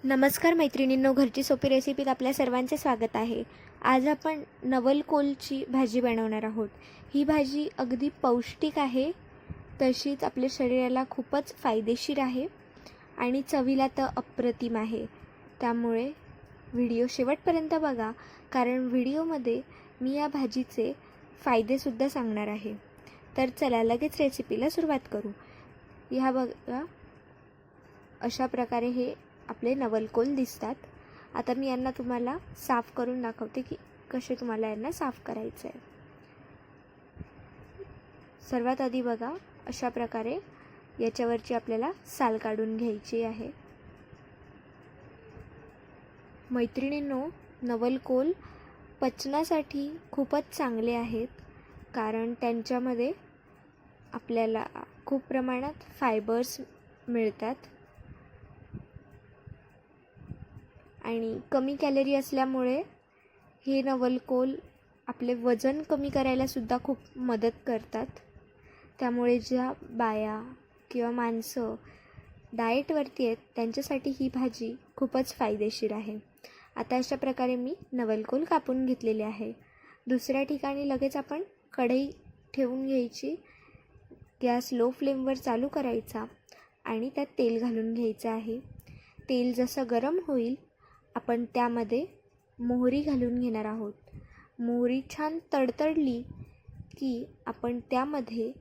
नमस्कार मैत्रिणींनो, घरची सोपी रेसिपीत आपल्या सर्वांचे स्वागत आहे। आज आपण नवलकोलची भाजी बनवणार आहोत। ही भाजी अगदी पौष्टिक आहे, तशीच आपल्या शरीराला खूपच फायदेशीर आहे आणि चवीला तर अप्रतिम आहे। त्यामुळे व्हिडिओ शेवटपर्यंत बघा, कारण व्हिडिओमध्ये मी या भाजीचे फायदेसुद्धा सांगणार आहे। तर चला लगेच रेसिपीला सुरुवात करू। ह्या बघा, अशा प्रकारे हे आपले नवलकोल दिसतात। आता मी यांना तुम्हाला साफ करून दाखवते की कसे तुम्हाला यांना साफ करायचे आहे। सर्वात आधी बघा, अशा प्रकारे याच्यावरची आपल्याला साल काढून घ्यायची आहे। मैत्रिणींनो, नवलकोल पचनासाठी खूपच चांगले आहेत, कारण त्यांच्यामध्ये आपल्याला खूप प्रमाणात फायबर्स मिळतात आणि कमी कॅलरी असल्यामुळे हे नवलकोल आपले वजन कमी करायला सुद्धा खूप मदत करतात। त्यामुळे ज्या बाया किंवा माणसं डाएटवरती आहेत त्यांच्यासाठी ही भाजी खूपच फायदेशीर आहे। आता अशा प्रकारे मी नवलकोल कापून घेतलेले आहे। दुसऱ्या ठिकाणी लगेच आपण कढई ठेवून घ्यायची, गॅस लो फ्लेमवर चालू करायचा आणि त्यात तेल घालून घ्यायचं आहे। तेल जसं गरम होईल आपण त्यामध्ये मोहरी घालून घेणार आहोत। मोहरी छान तडतडली की आपण त्यामध्ये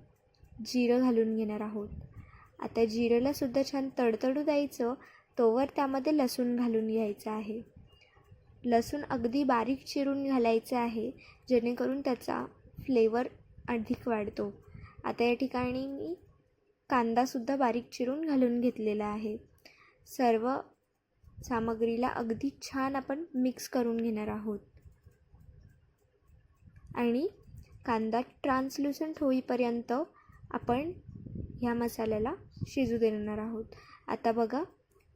जिरं घालून घेणार आहोत। आता जिरंला सुद्धा छान तडतडू द्यायचं, तोवर त्यामध्ये लसूण घालून घ्यायचं आहे। लसूण अगदी बारीक चिरून घालायचं आहे, जेणेकरून त्याचा फ्लेवर अधिक वाढतो। आता या ठिकाणी मी कांदासुद्धा बारीक चिरून घालून घेतलेला आहे। सर्व सामग्रीला अगदी छान आपण मिक्स करून घेणार आहोत आणि कांदा ट्रान्सल्युसंट होईपर्यंत आपण ह्या मसाल्याला शिजू देणार आहोत। आता बघा,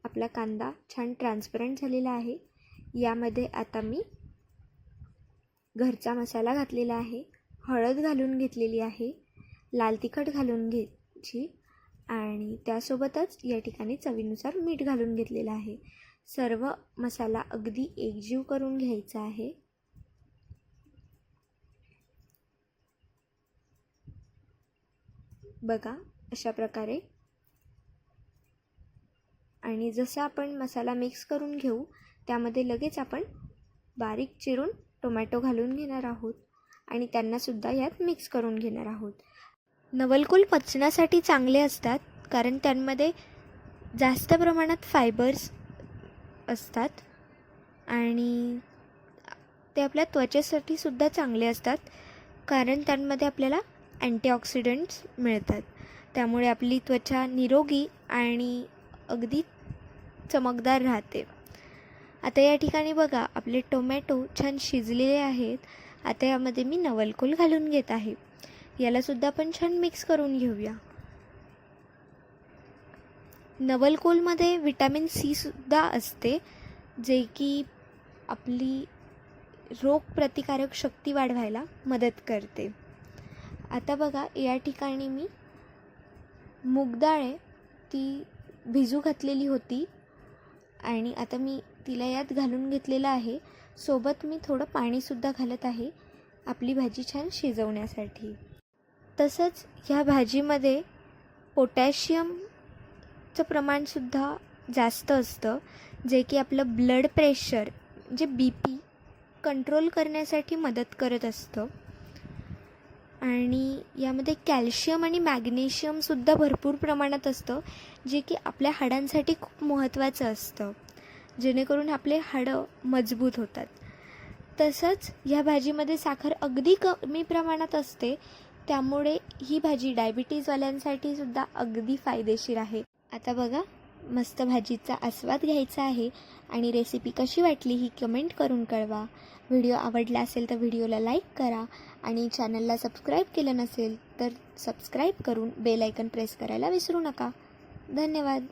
आपला कांदा छान ट्रान्सपरंट झालेला आहे। यामध्ये आता मी घरचा मसाला घातलेला आहे, हळद घालून घेतलेली आहे, लाल तिखट घालून घ्यायची आणि त्यासोबतच या ठिकाणी चवीनुसार मीठ घालून घेतलेलं आहे। सर्व मसाला अगदी एकजीव करून घ्यायचा आहे। बघा, अशा प्रकारे। आणि जसं आपण मसाला मिक्स करून घेऊ, त्यामध्ये लगेच आपण बारीक चिरून टोमॅटो घालून घेणार आहोत आणि त्यांना सुद्धा यात मिक्स करून घेणार आहोत। नवलकोल पचनासाठी चांगले असतात, कारण त्यांमध्ये जास्त प्रमाणात फायबर्स असतात आणि ते आपल्या त्वचेसाठी सुद्धा चांगले असतात, कारण त्यांमध्ये आपल्याला अँटीऑक्सिडंट्स मिळतात। त्यामुळे आपली त्वचा निरोगी आणि अगदी चमकदार राहते। आता या ठिकाणी बघा, आपले टोमॅटो छान शिजलेले आहेत। आता यामध्ये मी नवलकोल घालून घेत आहे। यालासुद्धा आपण छान मिक्स करून घेऊया। नवलकोलमध्ये विटॅमिन सी सुद्धा असते, जे की आपली रोगप्रतिकारक शक्ती वाढवायला मदत करते। आता बघा, या ठिकाणी मी मूग डाळ आहे ती भिजू घातलेली होती आणि आता मी तिला यात घालून घेतलेलं आहे। सोबत मी थोडं पाणीसुद्धा घालत आहे आपली भाजी छान शिजवण्यासाठी। तसंच ह्या भाजीमध्ये पोटॅशियमचं प्रमाणसुद्धा जास्त असतं, जे की आपलं ब्लड प्रेशर म्हणजे BP कंट्रोल करण्यासाठी मदत करत असतं आणि यामध्ये कॅल्शियम आणि मॅग्नेशियमसुद्धा भरपूर प्रमाणात असतं, जे की आपल्या हाडांसाठी खूप महत्त्वाचं असतं, जेणेकरून आपले हाडं मजबूत होतात। तसंच ह्या भाजीमध्ये साखर अगदी कमी प्रमाणात असते, त्यामुळे ही भाजी डायबिटीजवाल्यांसाठी सुद्धा अगदी फायदेशीर आहे। आता बघा, मस्त भाजीचा आस्वाद घ्यायचा आहे आणि रेसिपी कशी वाटली ही कमेंट करून कळवा। व्हिडिओ आवडला असेल तर व्हिडिओला लाईक करा आणि चॅनलला सबस्क्राईब केलं नसेल तर सबस्क्राईब करून बेल आयकन प्रेस करायला विसरू नका। धन्यवाद।